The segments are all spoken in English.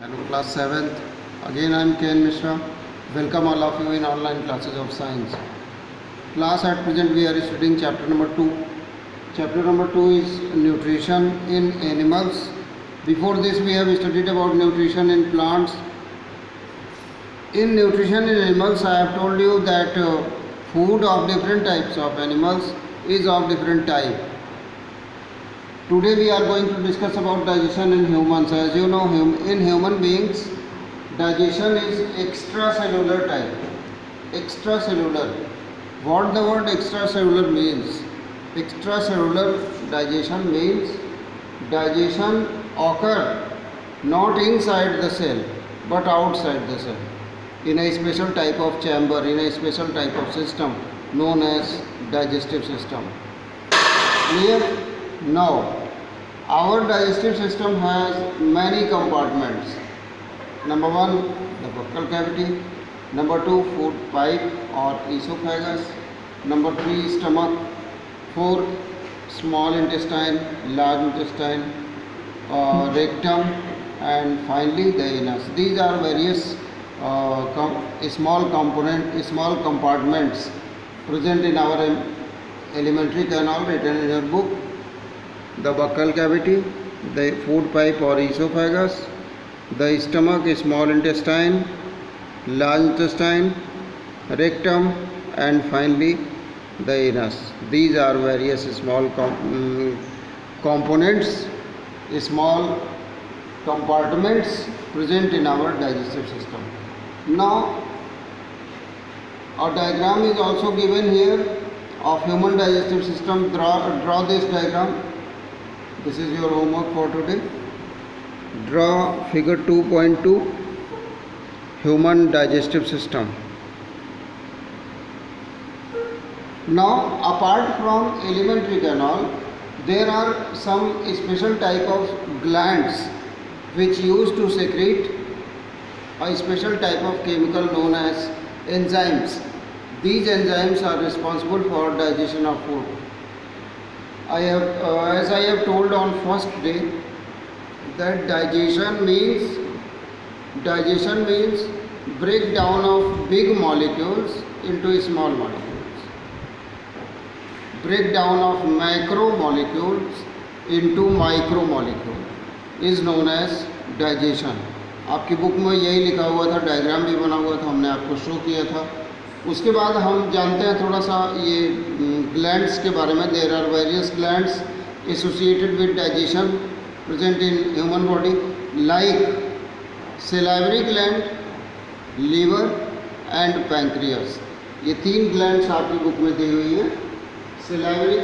Hello class 7th. Again I am Ken Mishra. Welcome all of you in online classes of science. Class at present we are studying chapter number 2. Chapter number 2 is nutrition in animals. Before this we have studied about nutrition in plants. In nutrition in animals I have told you that food of different types of animals is of different type. Today we are going to discuss about digestion in humans. As you know, in human beings, digestion is extracellular type. Extracellular. What the word extracellular means? Extracellular digestion means digestion occur not inside the cell but outside the cell in a special type of chamber, in a special type of system known as digestive system. Clear? Now, our digestive system has many compartments. Number 1, the buccal cavity. Number 2, food pipe or esophagus. Number 3, stomach. 4, small intestine, large intestine, rectum, and finally the anus. These are various small compartments present in our elementary canal written in your book. The buccal cavity, the food pipe or esophagus, the stomach, small intestine, large intestine, rectum, and finally the anus. These are various small components, small compartments present in our digestive system. Now, a diagram is also given here of human digestive system. Draw this diagram. This is your homework for today. Draw figure 2.2, human digestive system. Now, apart from alimentary canal, there are some special type of glands which used to secrete a special type of chemical known as enzymes. These enzymes are responsible for digestion of food. As I have told on first day, that digestion means breakdown of big molecules into small molecules. Breakdown of macromolecules into micromolecules is known as digestion. आपकी book में यही लिखा हुआ था, diagram भी बना हुआ था, हमने आपको शो किया था. उसके बाद हम जानते हैं थोड़ा सा ये ग्लैंड्स के बारे में. There are various glands associated with digestion present in human body like salivary gland, liver and pancreas. ये 3 ग्लैंड्स आपकी बुक में दी हुई है. Salivary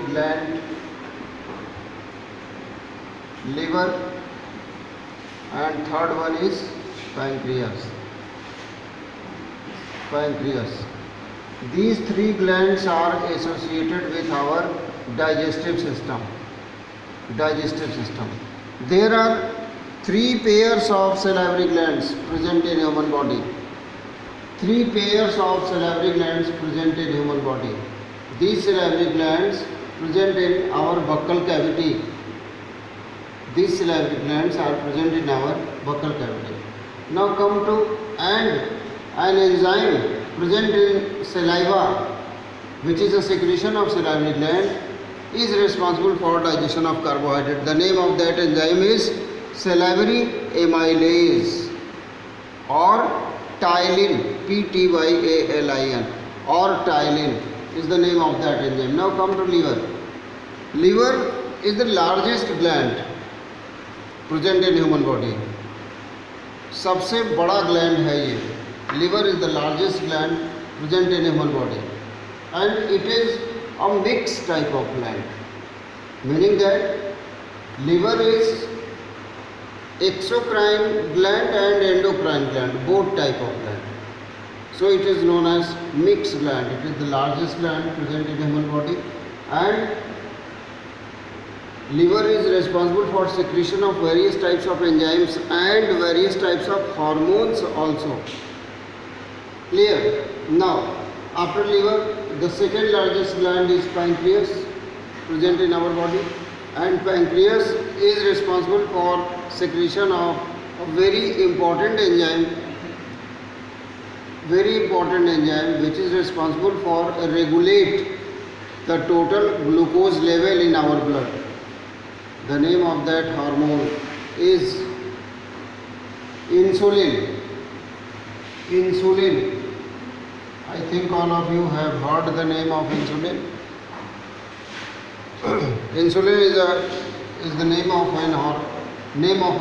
gland, liver, and third one is pancreas. These 3 glands are associated with our digestive system. There are 3 pairs of salivary glands present in human body. 3 pairs of salivary glands present in human body. These salivary glands present in our buccal cavity. These salivary glands are present in our buccal cavity. Now come to an enzyme present in saliva, which is a secretion of salivary gland, is responsible for digestion of carbohydrate. The name of that enzyme is salivary amylase or ptyalin, Ptyalin, or ptyalin is the name of that enzyme. Now come to liver. Liver is the largest gland present in human body. सबसे बड़ा gland है ये. Liver is the largest gland present in human body and it is a mix type of gland, meaning that liver is exocrine gland and endocrine gland, both type of gland. So it is known as mixed gland. It is the largest gland present in human body, and liver is responsible for secretion of various types of enzymes and various types of hormones also. Clear? Now, after liver, the second largest gland is pancreas present in our body, and pancreas is responsible for secretion of a very important enzyme which is responsible for regulate the total glucose level in our blood. The name of that hormone is insulin. I think all of you have heard the name of insulin. Insulin is the name of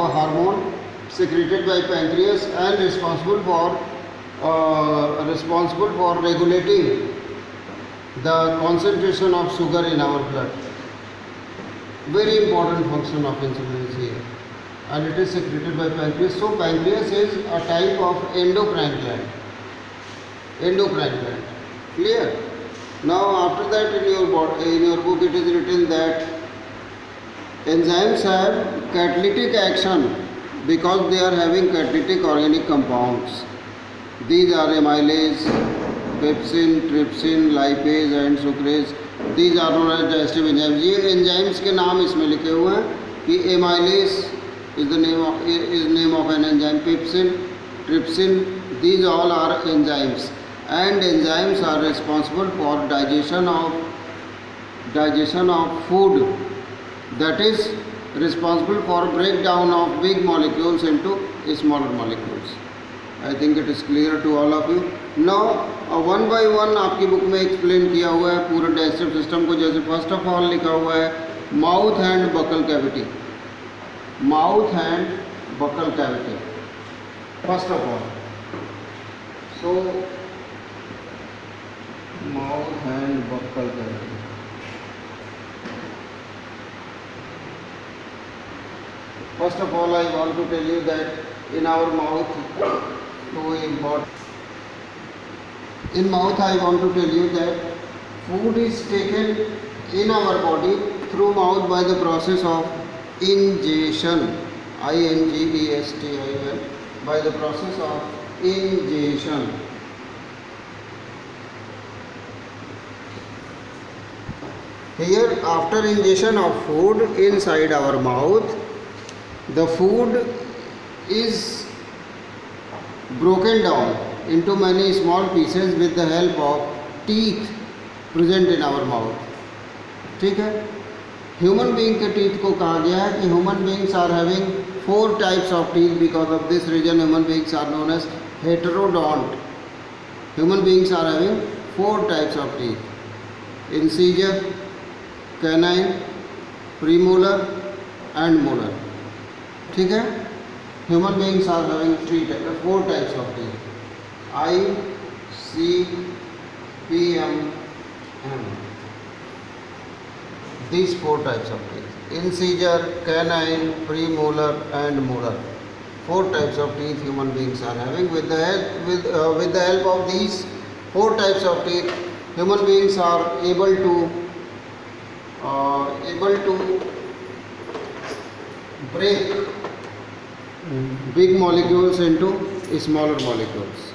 a hormone secreted by pancreas and responsible for regulating the concentration of sugar in our blood. Very important function of insulin is here, and it is secreted by pancreas. So pancreas is a type of endocrine gland. Clear? Now after that in your book it is written that enzymes have catalytic action because they are having catalytic organic compounds. These are amylase, pepsin, trypsin, lipase and sucrase. These are known as digestive enzymes. ये enzymes के नाम इसमें लिखे हुए हैं कि amylase is the name of an enzyme. Pepsin, trypsin, these all are enzymes, and enzymes are responsible for digestion of food, that is responsible for breakdown of big molecules into smaller molecules. I think it is clear to all of you. Now one by one आपकी book में explain किया हुआ है पूरे digestive system को. जैसे first of all लिखा हुआ है mouth and buccal cavity. First of all, so mouth and buccal cavity. First of all, I want to tell you that in our mouth, in mouth I want to tell you that food is taken in our body through mouth by the process of ingestion, ingestion, by the process of ingestion. Here, after ingestion of food inside our mouth, the food is broken down into many small pieces with the help of teeth present in our mouth. ठीक है? Human being के teeth को कहा गया है कि human beings are having 4 types of teeth. Because of this reason, human beings are known as heterodont. Human beings are having 4 types of teeth: incisor, canine, premolar and molar. ठीक है? Human beings are having 4 types of teeth: I, C, P, M, M. These 4 types of teeth: incisor, canine, premolar and molar. 4 types of teeth human beings are having. With the help of these 4 types of teeth, human beings are able to break big molecules into smaller molecules.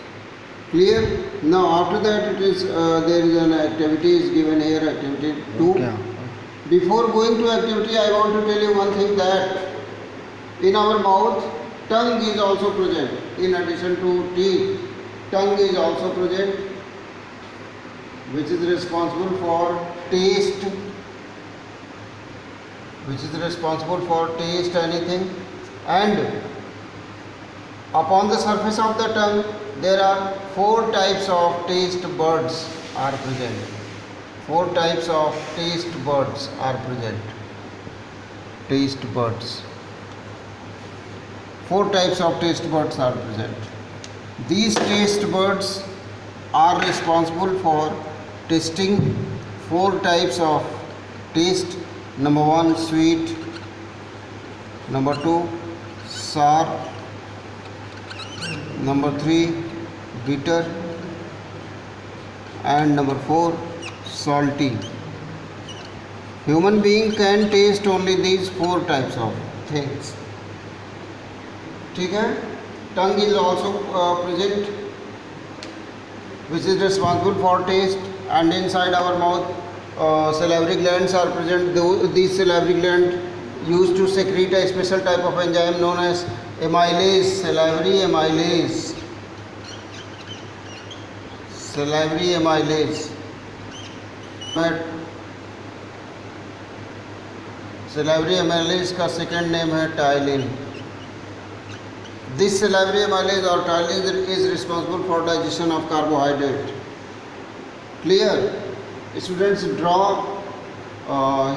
Clear? Now after that it is there is an activity is given here, activity 2. Before going to activity, I want to tell you one thing, that in our mouth tongue is also present. In addition to teeth, tongue is also present, which is responsible for taste, anything. And upon the surface of the tongue there are 4 types of taste buds are present. 4 types of taste buds are present. 4 types of taste buds are present. These taste buds are responsible for tasting 4 types of taste. Number 1, sweet. Number 2, sour. Number 3, bitter. And number 4, salty. Human being can taste only these 4 types of things. ठीक है? Tongue is also present, which is responsible for taste, and inside our mouth salivary glands are present. These salivary glands used to secrete a special type of enzyme known as amylase, salivary amylase. Salivary amylase. But salivary amylase का second name है ptyalin. This salivary amylase or ptyalin is responsible for digestion of carbohydrate. Clear? Students, draw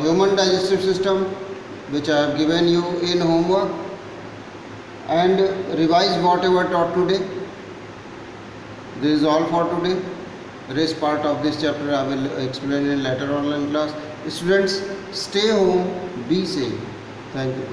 human digestive system which I have given you in homework and revise whatever taught today. This is all for today. Rest part of this chapter I will explain in later online class. Students, stay home, be safe. Thank you.